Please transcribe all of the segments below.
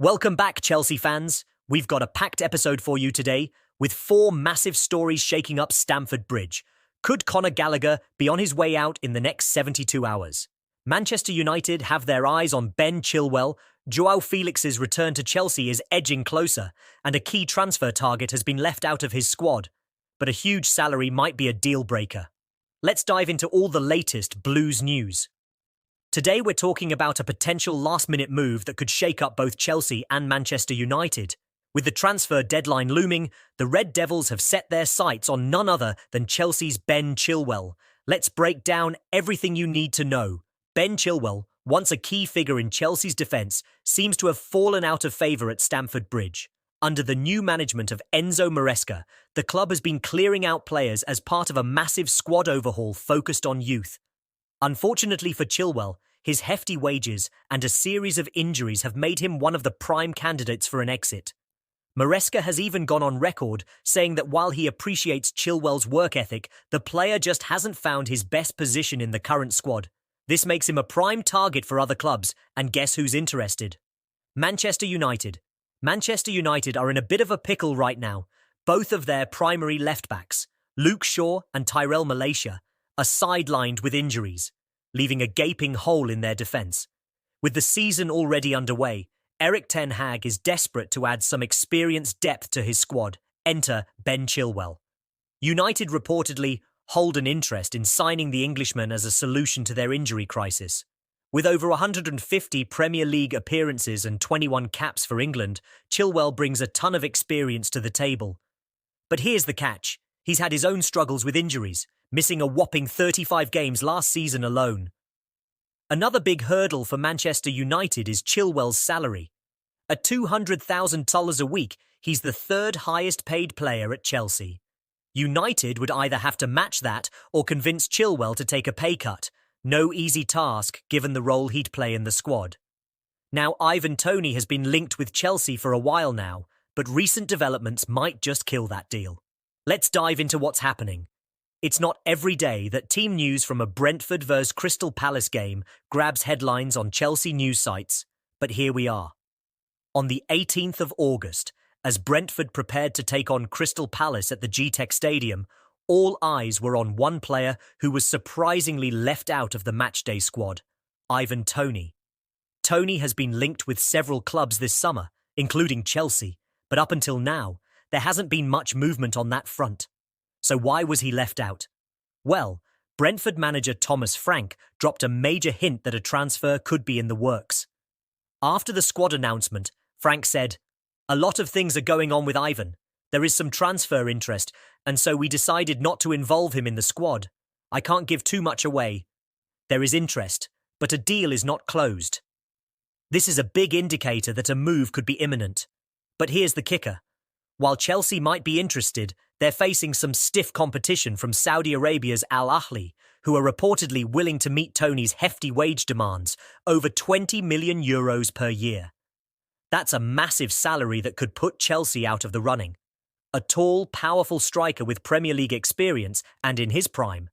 Welcome back, Chelsea fans. We've got a packed episode for you today, with 4 massive stories shaking up Stamford Bridge. Could Conor Gallagher be on his way out in the next 72 hours? Manchester United have their eyes on Ben Chilwell, Joao Felix's return to Chelsea is edging closer, and a key transfer target has been left out of his squad. But a huge salary might be a deal-breaker. Let's dive into all the latest Blues news. Today we're talking about a potential last-minute move that could shake up both Chelsea and Manchester United. With the transfer deadline looming, the Red Devils have set their sights on none other than Chelsea's Ben Chilwell. Let's break down everything you need to know. Ben Chilwell, once a key figure in Chelsea's defence, seems to have fallen out of favour at Stamford Bridge. Under the new management of Enzo Maresca, the club has been clearing out players as part of a massive squad overhaul focused on youth. Unfortunately for Chilwell, his hefty wages and a series of injuries have made him one of the prime candidates for an exit. Maresca has even gone on record saying that while he appreciates Chilwell's work ethic, the player just hasn't found his best position in the current squad. This makes him a prime target for other clubs, and guess who's interested? Manchester United. Manchester United are in a bit of a pickle right now. Both of their primary left-backs, Luke Shaw and Tyrell Malacia, are sidelined with injuries, leaving a gaping hole in their defence. With the season already underway, Erik ten Hag is desperate to add some experienced depth to his squad. Enter Ben Chilwell. United reportedly hold an interest in signing the Englishman as a solution to their injury crisis. With over 150 Premier League appearances and 21 caps for England, Chilwell brings a ton of experience to the table. But here's the catch. He's had his own struggles with injuries, missing a whopping 35 games last season alone. Another big hurdle for Manchester United is Chilwell's salary. At $200,000 a week, he's the third highest paid player at Chelsea. United would either have to match that or convince Chilwell to take a pay cut. No easy task given the role he'd play in the squad. Now, Ivan Toney has been linked with Chelsea for a while now, but recent developments might just kill that deal. Let's dive into what's happening. It's not every day that team news from a Brentford vs Crystal Palace game grabs headlines on Chelsea news sites, but here we are. On the 18th of August, as Brentford prepared to take on Crystal Palace at the G-Tech Stadium, all eyes were on one player who was surprisingly left out of the matchday squad, Ivan Toney. Toney has been linked with several clubs this summer, including Chelsea, but up until now, there hasn't been much movement on that front. So why was he left out? Well, Brentford manager Thomas Frank dropped a major hint that a transfer could be in the works. After the squad announcement, Frank said, "A lot of things are going on with Ivan. There is some transfer interest, and so we decided not to involve him in the squad. I can't give too much away. There is interest, but a deal is not closed." This is a big indicator that a move could be imminent. But here's the kicker. While Chelsea might be interested, they're facing some stiff competition from Saudi Arabia's Al Ahly, who are reportedly willing to meet Toney's hefty wage demands, over €20 million per year. That's a massive salary that could put Chelsea out of the running. A tall, powerful striker with Premier League experience and in his prime,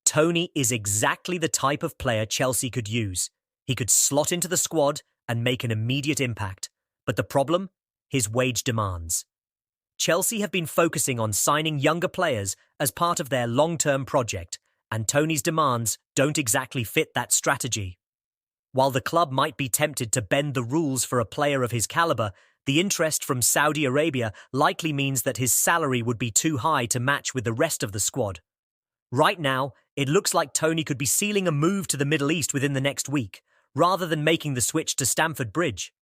Toney is exactly the type of player Chelsea could use. He could slot into the squad and make an immediate impact. But the problem? His wage demands. Chelsea have been focusing on signing younger players as part of their long-term project, and Toney's demands don't exactly fit that strategy. While the club might be tempted to bend the rules for a player of his caliber, the interest from Saudi Arabia likely means that his salary would be too high to match with the rest of the squad. Right now, it looks like Toney could be sealing a move to the Middle East within the next week, rather than making the switch to Stamford Bridge.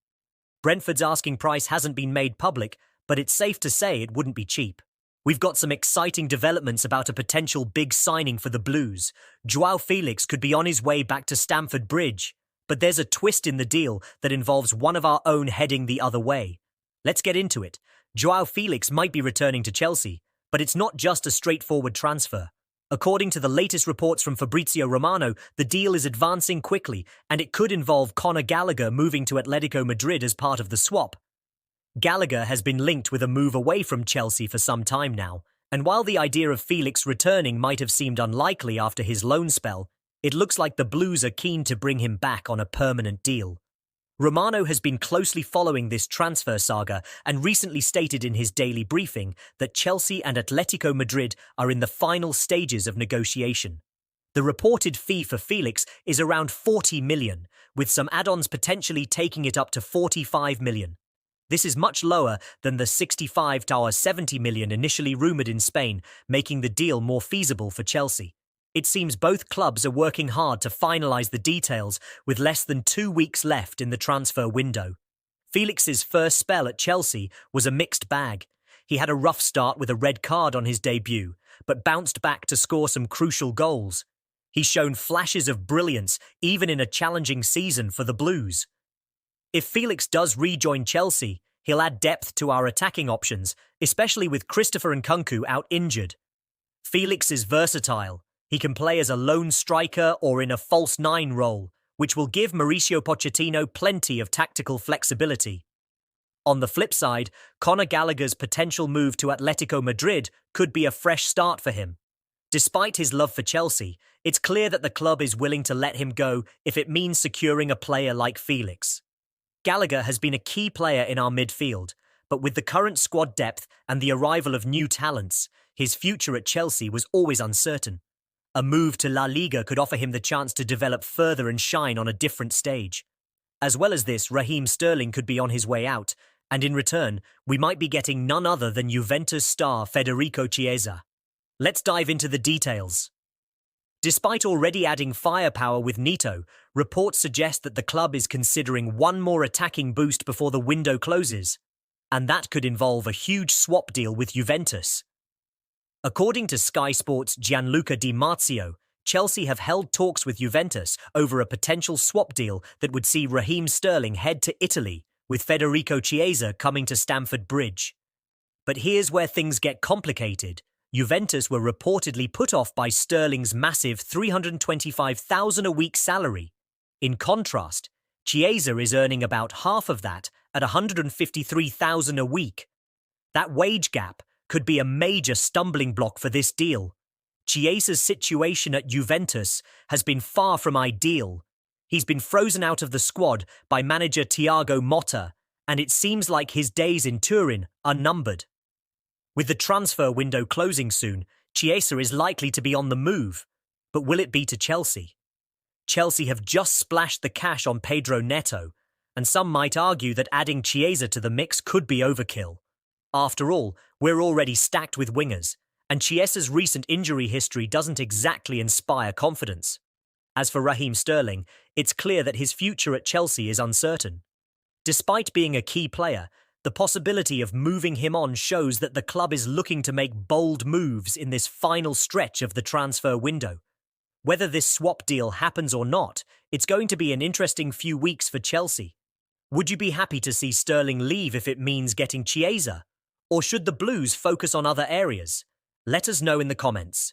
Brentford's asking price hasn't been made public, but it's safe to say it wouldn't be cheap. We've got some exciting developments about a potential big signing for the Blues. Joao Felix could be on his way back to Stamford Bridge, but there's a twist in the deal that involves one of our own heading the other way. Let's get into it. Joao Felix might be returning to Chelsea, but it's not just a straightforward transfer. According to the latest reports from Fabrizio Romano, the deal is advancing quickly, and it could involve Conor Gallagher moving to Atletico Madrid as part of the swap. Gallagher has been linked with a move away from Chelsea for some time now, and while the idea of Felix returning might have seemed unlikely after his loan spell, it looks like the Blues are keen to bring him back on a permanent deal. Romano has been closely following this transfer saga and recently stated in his daily briefing that Chelsea and Atletico Madrid are in the final stages of negotiation. The reported fee for Felix is around 40 million, with some add-ons potentially taking it up to 45 million. This is much lower than the 65 to 70 million initially rumoured in Spain, making the deal more feasible for Chelsea. It seems both clubs are working hard to finalise the details with less than 2 weeks left in the transfer window. Felix's first spell at Chelsea was a mixed bag. He had a rough start with a red card on his debut, but bounced back to score some crucial goals. He's shown flashes of brilliance even in a challenging season for the Blues. If Felix does rejoin Chelsea, he'll add depth to our attacking options, especially with Christopher Nkunku out injured. Felix is versatile. He can play as a lone striker or in a false nine role, which will give Mauricio Pochettino plenty of tactical flexibility. On the flip side, Conor Gallagher's potential move to Atletico Madrid could be a fresh start for him. Despite his love for Chelsea, it's clear that the club is willing to let him go if it means securing a player like Felix. Gallagher has been a key player in our midfield, but with the current squad depth and the arrival of new talents, his future at Chelsea was always uncertain. A move to La Liga could offer him the chance to develop further and shine on a different stage. As well as this, Raheem Sterling could be on his way out, and in return, we might be getting none other than Juventus star Federico Chiesa. Let's dive into the details. Despite already adding firepower with Neto, reports suggest that the club is considering one more attacking boost before the window closes, and that could involve a huge swap deal with Juventus. According to Sky Sports' Gianluca Di Marzio, Chelsea have held talks with Juventus over a potential swap deal that would see Raheem Sterling head to Italy, with Federico Chiesa coming to Stamford Bridge. But here's where things get complicated. Juventus were reportedly put off by Sterling's massive $325,000 a week salary. In contrast, Chiesa is earning about half of that at $153,000 a week. That wage gap could be a major stumbling block for this deal. Chiesa's situation at Juventus has been far from ideal. He's been frozen out of the squad by manager Thiago Motta, and it seems like his days in Turin are numbered. With the transfer window closing soon, Chiesa is likely to be on the move. But will it be to Chelsea? Chelsea have just splashed the cash on Pedro Neto, and some might argue that adding Chiesa to the mix could be overkill. After all, we're already stacked with wingers, and Chiesa's recent injury history doesn't exactly inspire confidence. As for Raheem Sterling, it's clear that his future at Chelsea is uncertain. Despite being a key player, the possibility of moving him on shows that the club is looking to make bold moves in this final stretch of the transfer window. Whether this swap deal happens or not, it's going to be an interesting few weeks for Chelsea. Would you be happy to see Sterling leave if it means getting Chiesa? Or should the Blues focus on other areas? Let us know in the comments.